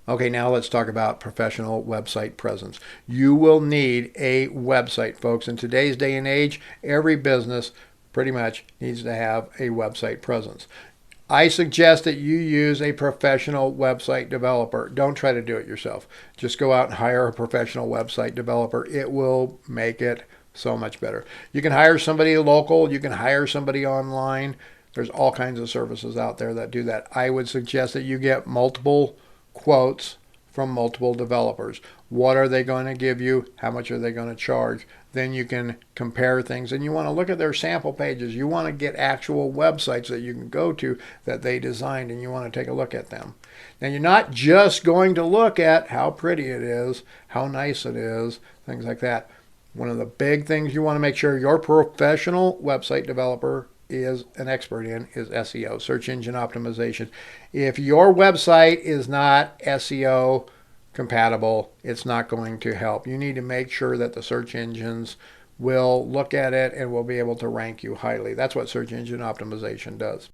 Okay, now let's talk about professional website presence. You will need a website, folks. In today's day and age, every business pretty much needs to have a website presence. I suggest that you use a professional website developer. Don't try to do it yourself. Just go out and hire a professional website developer. It will make it so much better. You can hire somebody local. You can hire somebody online. There's all kinds of services out there that do that. I would suggest that you get multiple quotes from multiple developers. What are they going to give you? How much are they going to charge? Then you can compare things, and you want to look at their sample pages. You want to get actual websites that you can go to that they designed, and you want to take a look at them. Now, you're not just going to look at how pretty it is, how nice it is, things like that. One of the big things you want to make sure your professional website developer is an expert in is SEO, search engine optimization. If your website is not SEO compatible, it's not going to help. You need to make sure that the search engines will look at it and will be able to rank you highly. That's what search engine optimization does.